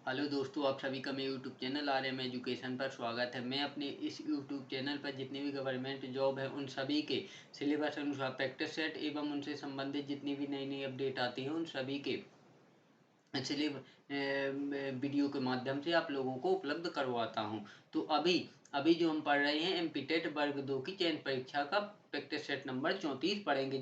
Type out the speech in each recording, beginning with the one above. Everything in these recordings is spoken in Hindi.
हेलो दोस्तों, आप सभी का मेरे यूट्यूब चैनल आरएम एजुकेशन पर स्वागत है। मैं अपने इस यूट्यूब चैनल पर जितनी भी गवर्नमेंट जॉब है उन सभी के सिलेबस अनुसार प्रैक्टिस सेट एवं उनसे संबंधित जितनी भी नई नई अपडेट आती हैं उन सभी के इसलिए वीडियो के माध्यम से आप लोगों को उपलब्ध करवाता हूं। तो अभी अभी जो हम पढ़ रहे हैं एमपीटेट वर्ग 2 की चयन परीक्षा का प्रैक्टिस सेट नंबर 34 पढ़ेंगे।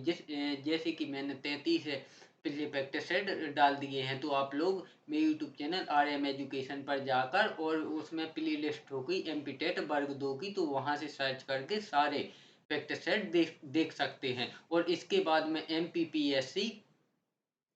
जैसे कि मैंने 33 है पिछले प्रैक्टिस सेट डाल दिए हैं, तो आप लोग मेरे यूट्यूब चैनल आरएम एजुकेशन पर जाकर और उसमें प्ले लिस्ट होगी एमपीटेट वर्ग 2 की, तो वहां से सर्च करके सारे प्रैक्टिस सेट देख सकते हैं। और इसके बाद में एमपीपीएससी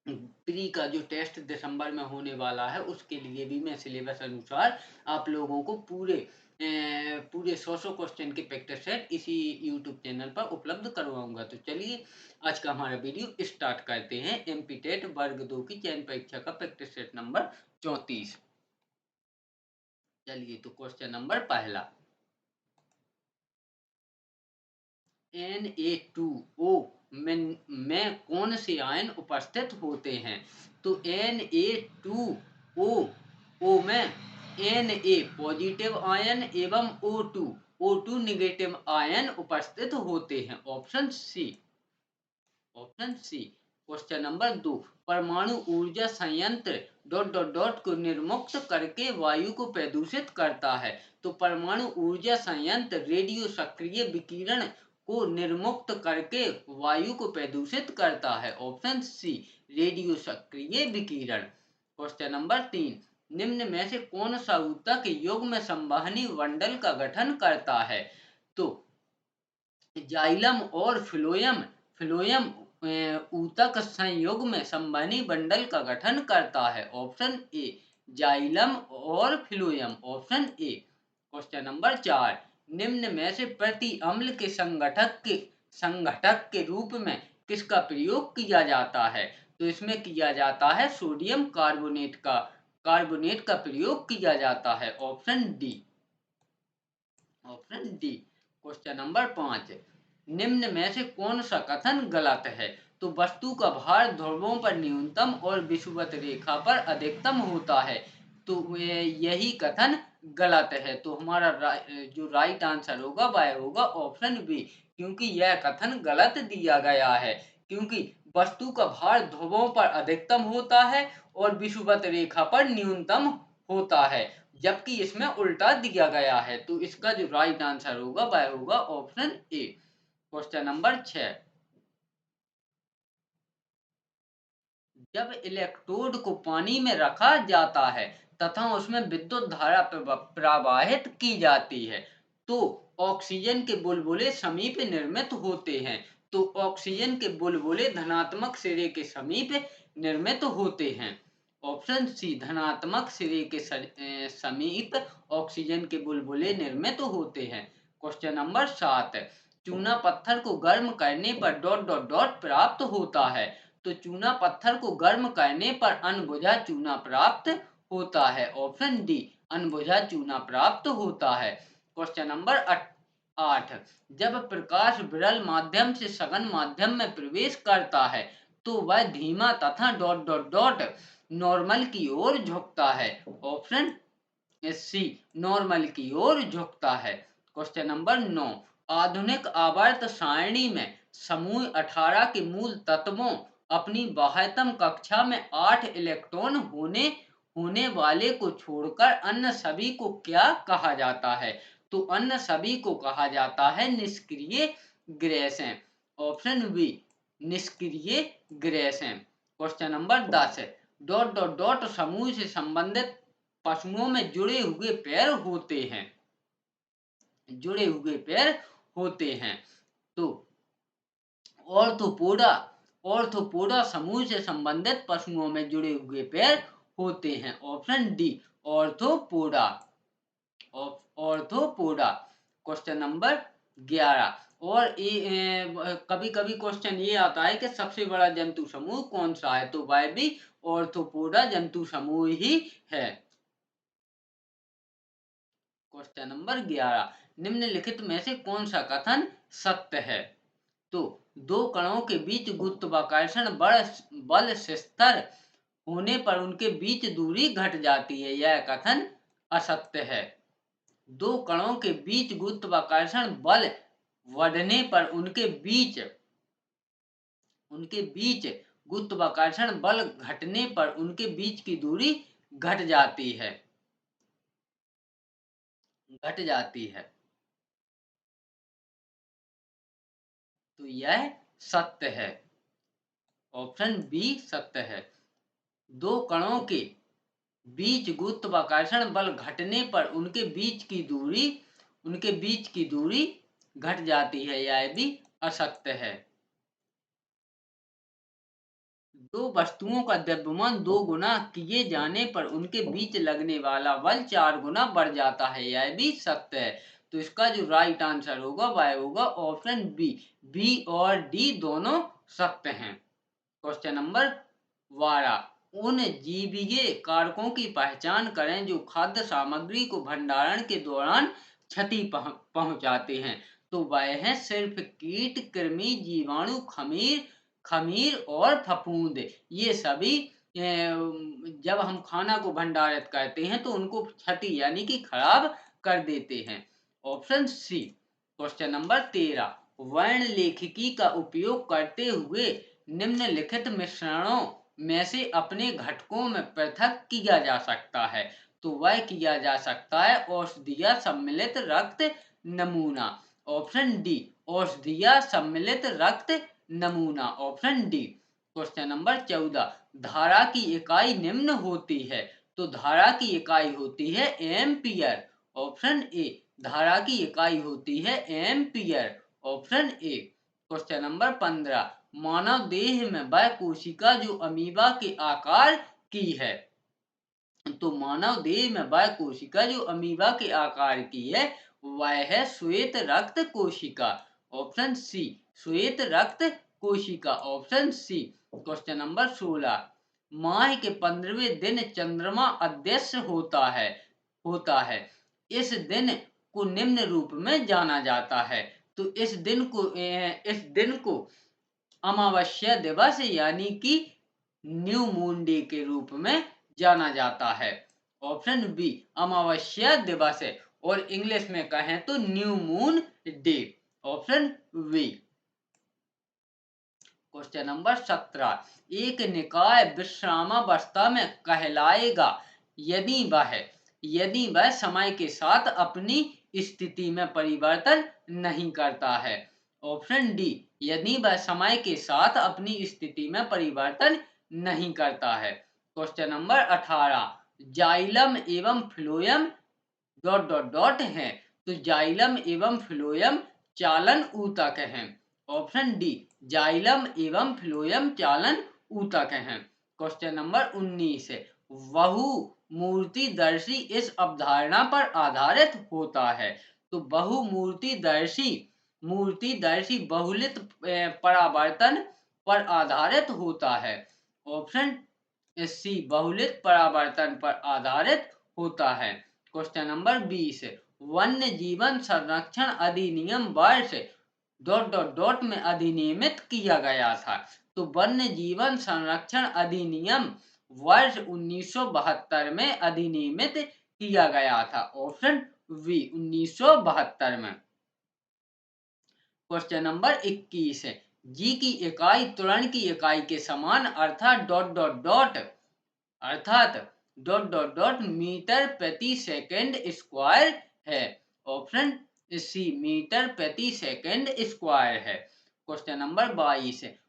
प्री का जो टेस्ट दिसंबर में होने वाला है उसके लिए भी मैं सिलेबस अनुसार आप लोगों को पूरे 100 क्वेश्चन के प्रैक्टिस सेट इसी यूट्यूब चैनल पर उपलब्ध करवाऊंगा। तो चलिए आज का हमारा वीडियो स्टार्ट करते हैं। एमपीटेट वर्ग 2 की चयन परीक्षा का प्रैक्टिस सेट नंबर 34। चलिए तो क्वेश्चन नंबर पहला, Na2O में कौन से आयन उपस्थित होते हैं? तो Na2O O में Na पॉजिटिव आयन एवं O2 निगेटिव आयन उपस्थित होते हैं। Option C. क्वेश्चन नंबर 2, परमाणु ऊर्जा संयंत्र डॉट डॉट डॉट को निर्मुक्त करके वायु को प्रदूषित करता है। तो परमाणु ऊर्जा संयंत्र रेडियो सक्रिय विकिरण को निर्मुक्त करके वायु को प्रदूषित करता है। ऑप्शन सी, रेडियो सक्रिय विकिरण। क्वेश्चन नंबर 3, निम्न में से कौन सा ऊतक युग्म संवहनी मंडल का गठन करता है? तो जाइलम और फ्लोएम ऊतक संयुग्म में संवहनी मंडल का गठन करता है। ऑप्शन ए, जाइलम और phloem. Option A. Question number 4, निम्न में से प्रति अम्ल के संघटक के रूप में किसका प्रयोग किया जाता है? तो इसमें किया जाता है सोडियम कार्बोनेट का प्रयोग किया जाता है। Option D. क्वेश्चन नंबर 5, निम्न में से कौन सा कथन गलत है? तो वस्तु का भार ध्रुवों पर न्यूनतम और विषुवत रेखा पर अधिकतम होता है। तो यही कथन गलत है। तो हमारा जो राइट आंसर होगा वह होगा ऑप्शन बी, क्योंकि यह कथन गलत दिया गया है। क्योंकि वस्तु का भार ध्रुवों पर अधिकतम होता है और विषुवत रेखा पर न्यूनतम होता है, जबकि इसमें उल्टा दिया गया है। तो इसका जो राइट आंसर होगा वह होगा ऑप्शन ए। क्वेश्चन नंबर 6, जब इलेक्ट्रोड को पानी में रखा जाता है तथा उसमें विद्युत धारा प्रवाहित की जाती है तो ऑक्सीजन के बुलबुले समीप निर्मित होते हैं। तो ऑक्सीजन के बुलबुले धनात्मक सिरे के समीप निर्मित होते हैं। ऑप्शन सी, धनात्मक सिरे के समीप ऑक्सीजन के बुलबुले निर्मित होते हैं। क्वेश्चन नंबर 7, चूना पत्थर को गर्म करने पर डॉट डॉट डॉट प्राप्त होता है। तो चूना पत्थर को गर्म करने पर अनबुझा चूना प्राप्त होता है। ऑप्शन डी, अनबुझा चूना प्राप्त होता है। क्वेश्चन नंबर 8, जब प्रकाश विरल माध्यम से सघन माध्यम में प्रवेश करता है तो वह धीमा तथा डॉट डॉट डॉट नॉर्मल की ओर झुकता है। ऑप्शन सी, नॉर्मल की ओर झुकता है। क्वेश्चन नंबर 9, आधुनिक आवर्त सारणी में समूह 18 के मूल तत्वों अपनी बाह्यतम कक्षा में 8 इलेक्ट्रॉन होने वाले को छोड़कर अन्य सभी को क्या कहा जाता है? तो अन्य सभी को कहा जाता है निष्क्रिय ग्रेसें। ऑप्शन बी, निष्क्रिय ग्रेसें। Question number 10, dot dot dot समूह से संबंधित पशुओं में जुड़े हुए पैर होते हैं। तो ऑर्थोपोडा समूह से संबंधित पशुओं में जुड़े हुए पैर होते हैं। Option D, arthropoda. Question number 11, और कभी कभी क्वेश्चन ये आता है कि सबसे बड़ा जंतु समूह कौन सा है? तो वह भी ऑर्थोपोडा जंतु समूह ही है। क्वेश्चन नंबर 11, निम्नलिखित में से कौन सा कथन सत्य है? तो दो कणों के बीच गुरुत्वाकर्षण बल से स्तर होने पर उनके बीच दूरी घट जाती है, यह कथन असत्य है। दो कणों के बीच गुरुत्वाकर्षण बल बढ़ने पर उनके बीच गुरुत्वाकर्षण बल घटने पर उनके बीच की दूरी घट जाती है। तो यह सत्य है। ऑप्शन बी सत्य है। दो कणों के बीच गुरुत्वाकर्षण बल घटने पर उनके बीच की दूरी घट जाती है, यह भी असत्य है। दो वस्तुओं का द्रव्यमान 2 गुना किए जाने पर उनके बीच लगने वाला बल 4 गुना बढ़ जाता है, यह भी सत्य है। तो इसका जो राइट आंसर होगा वह होगा ऑप्शन बी। बी और डी दोनों सत्य हैं। क्वेश्चन नंबर 12, उन जीवीय कारकों की पहचान करें जो खाद्य सामग्री को भंडारण के दौरान क्षति पहुंचाते हैं। तो वह है सिर्फ कीट, कृमि, जीवाणु, खमीर और फफूंद। ये सभी जब हम खाना को भंडारित करते हैं तो उनको क्षति यानी कि खराब कर देते हैं। Option C. क्वेश्चन नंबर 13, वर्ण लेखिकी का उपयोग करते हुए निम्नलिखित मिश्रणों में से अपने घटकों में पृथक किया जा सकता है। तो वह किया जा सकता है औषधीय सम्मिलित रक्त नमूना। ऑप्शन डी, औषधीय सम्मिलित रक्त नमूना, ऑप्शन डी। क्वेश्चन नंबर 14, धारा की इकाई निम्न होती है। तो धारा की इकाई होती है एम्पियर। ऑप्शन ए, धारा की इकाई होती है ampere, option A. Question number 15, मानव देह में वह कोशिका जो अमीबा के आकार की है। तो मानव देह में वह कोशिका जो अमीबा के आकार की है वह है श्वेत रक्त कोशिका। ऑप्शन सी, श्वेत रक्त कोशिका, ऑप्शन सी। क्वेश्चन नंबर 16, माह के 15वें दिन चंद्रमा अदृश्य होता है। इस दिन को निम्न रूप में जाना जाता है। तो इस दिन को अमावस्या दिवस यानी कि न्यू मून डे के रूप में जाना जाता है। ऑप्शन बी, अमावस्या दिवस है और इंग्लिश में कहें तो new moon day, option B. Question number 17, एक निकाय विश्रामावस्था में कहलाएगा यदि वह समय के साथ अपनी स्थिति में परिवर्तन नहीं करता है। ऑप्शन डी, यदि वह समय के साथ अपनी स्थिति में परिवर्तन नहीं करता है। क्वेश्चन नंबर 18, जाइलम एवं फ्लोएम ... है। तो जाइलम एवं फ्लोएम चालन ऊतक हैं। ऑप्शन डी, जाइलम एवं फ्लोएम चालन ऊतक हैं। क्वेश्चन नंबर 19 है, बहु मूर्तिदर्शी इस अवधारणा पर आधारित होता है। तो मूर्तिदर्शी बहुलित परावर्तन पर आधारित होता है। ऑप्शन सी, बहुलित परावर्तन पर आधारित होता है। क्वेश्चन नंबर 20, वन्य जीवन संरक्षण अधिनियम वर्ष ... में अधिनियमित किया गया था। तो वन्य जीवन संरक्षण अधिनियम वर्ष 1972 में अधिनियमित किया गया था। ऑप्शन बी, 1972 में। क्वेश्चन नंबर 21 है, जी की इकाई त्वरण की इकाई के समान अर्थात ... मीटर प्रति सेकंड स्क्वायर है। ऑप्शन सी, मीटर प्रति सेकंड स्क्वायर है। क्वेश्चन नंबर 22 है,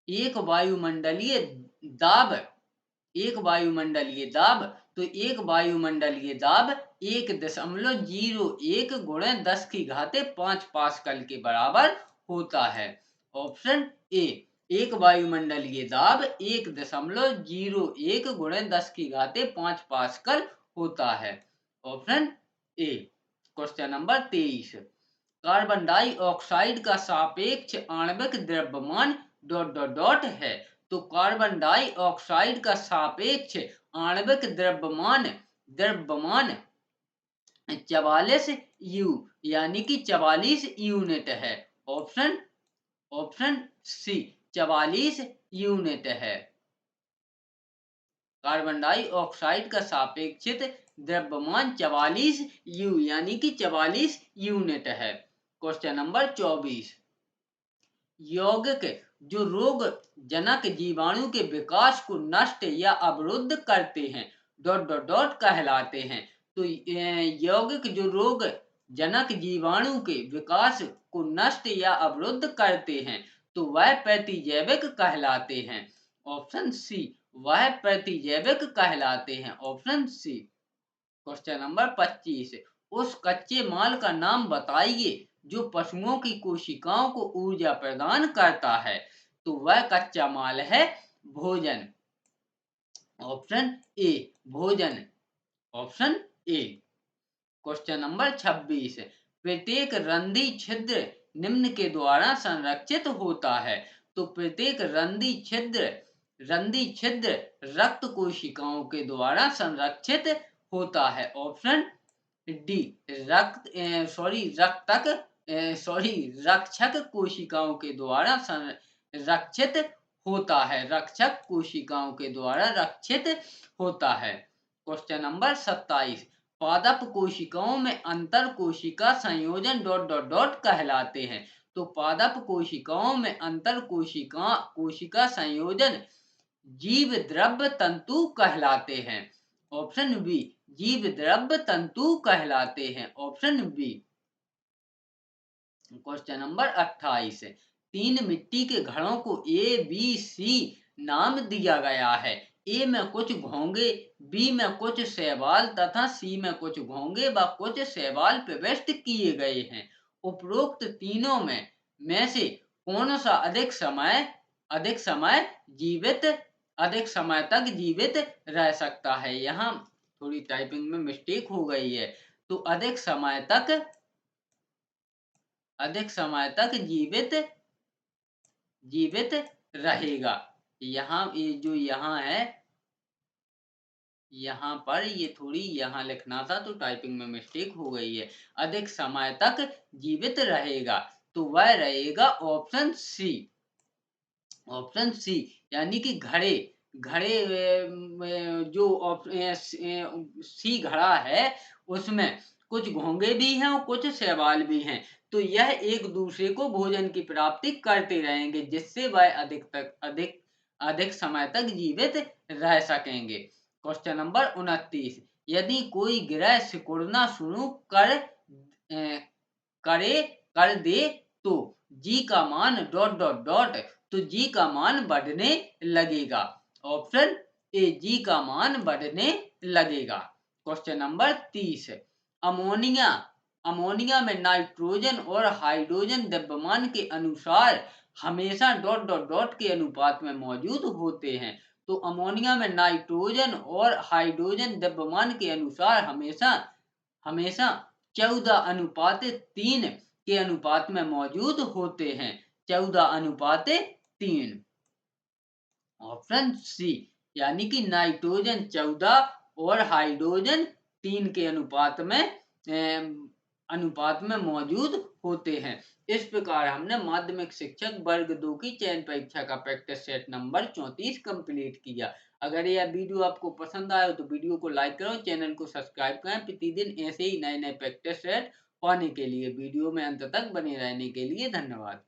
एक वायुमंडलीय दाब तो एक वायुमंडलीय दाब 1.01 गुणे 10 की घाते 5 पास्कल के बराबर होता है। ऑप्शन ए, एक वायुमंडलीय दाब 1.01 गुणे 10 की घाते 5 पास्कल होता है। Option A. Question number 23, carbon dioxide का सापेक्ष आणविक द्रव्यमान ... है। तो कार्बन डाइऑक्साइड का सापेक्ष आणविक द्रव्यमान 44 यू यानी कि 44 यूनिट है। ऑप्शन सी, 44 यूनिट है। कार्बन डाइऑक्साइड का सापेक्षित द्रव्यमान 44 यू यानी कि 44 यूनिट है। क्वेश्चन नंबर 24, यौगिक जो रोग जनक जीवाणु के विकास को नष्ट या अवरुद्ध करते हैं डॉट डॉट डॉट कहलाते हैं। तो यौगिक जो रोग जनक जीवाणु के विकास को नष्ट या अवरुद्ध करते हैं तो वह प्रतिजैविक कहलाते हैं। ऑप्शन सी, वह प्रतिजैविक कहलाते हैं। Option C. क्वेश्चन नंबर 25, उस कच्चे माल का नाम बताइए जो पशुओं की कोशिकाओं को ऊर्जा प्रदान करता है। तो वह कच्चा माल है भोजन। ऑप्शन ए, भोजन। Option A. क्वेश्चन नंबर 26, प्रत्येक रंध्री छिद्र निम्न के द्वारा संरक्षित होता है। तो प्रत्येक रंध्री छिद्र रक्त कोशिकाओं के द्वारा संरक्षित होता है। ऑप्शन डी, रक्षक कोशिकाओं के द्वारा संरक्षित होता है। रक्षक कोशिकाओं के द्वारा रक्षित होता है। क्वेश्चन नंबर 27, पादप कोशिकाओं में अंतर कोशिका संयोजन डॉट डॉट डॉट कहलाते हैं। तो पादप कोशिकाओं में अंतर कोशिका संयोजन जीव द्रव्य तंतु कहलाते हैं। ऑप्शन बी, जीव द्रव्य तंतु कहलाते हैं। Option B. क्वेश्चन नंबर 28, तीन मिट्टी के घड़ों को ए बी सी नाम दिया गया है। ए में कुछ घोंगे, बी में कुछ शैवाल तथा सी में कुछ घोंगे व कुछ शैवाल प्रविष्ट किए गए हैं। उपरोक्त तीनों में से कौन सा अधिक समय तक जीवित रह सकता है। यहाँ थोड़ी टाइपिंग में मिस्टेक हो गई है। तो अधिक समय तक जीवित रहेगा। यहाँ ये जो यहाँ है, यहाँ पर ये थोड़ी यहाँ लिखना था तो टाइपिंग में मिस्टेक हो गई है। अधिक समय तक जीवित रहेगा तो वह रहेगा ऑप्शन सी। ऑप्शन सी यानी कि घड़े जो सी घड़ा है उसमें कुछ घोंगे भी हैं और कुछ शैवाल भी हैं। तो यह एक दूसरे को भोजन की प्राप्ति करते रहेंगे जिससे वह अधिक समय तक जीवित रह सकेंगे। क्वेश्चन नंबर 29, यदि कोई ग्रह सिकुड़ना शुरू कर दे तो जी का मान डॉट डॉट डॉट, तो जी का मान बढ़ने लगेगा। ऑप्शन ए, जी का मान बढ़ने लगेगा। क्वेश्चन नंबर 30, अमोनिया में नाइट्रोजन और हाइड्रोजन द्रव्यमान के अनुसार हमेशा डॉट डॉट डॉट के अनुपात में मौजूद होते हैं। तो अमोनिया में नाइट्रोजन और हाइड्रोजन द्रव्यमान के अनुसार हमेशा 14:3 के अनुपात में मौजूद होते हैं। 14:3। ऑप्शन सी यानी कि नाइट्रोजन 14 और हाइड्रोजन 3 के अनुपात में मौजूद होते हैं। इस प्रकार हमने माध्यमिक शिक्षक वर्ग 2 की चयन परीक्षा का प्रैक्टिस सेट नंबर 34 कंप्लीट किया। अगर यह वीडियो आपको पसंद आया तो वीडियो को लाइक करो, चैनल को सब्सक्राइब करें। प्रतिदिन ऐसे ही नए नए प्रैक्टिस सेट पाने के लिए वीडियो में अंत तक बने रहने के लिए धन्यवाद।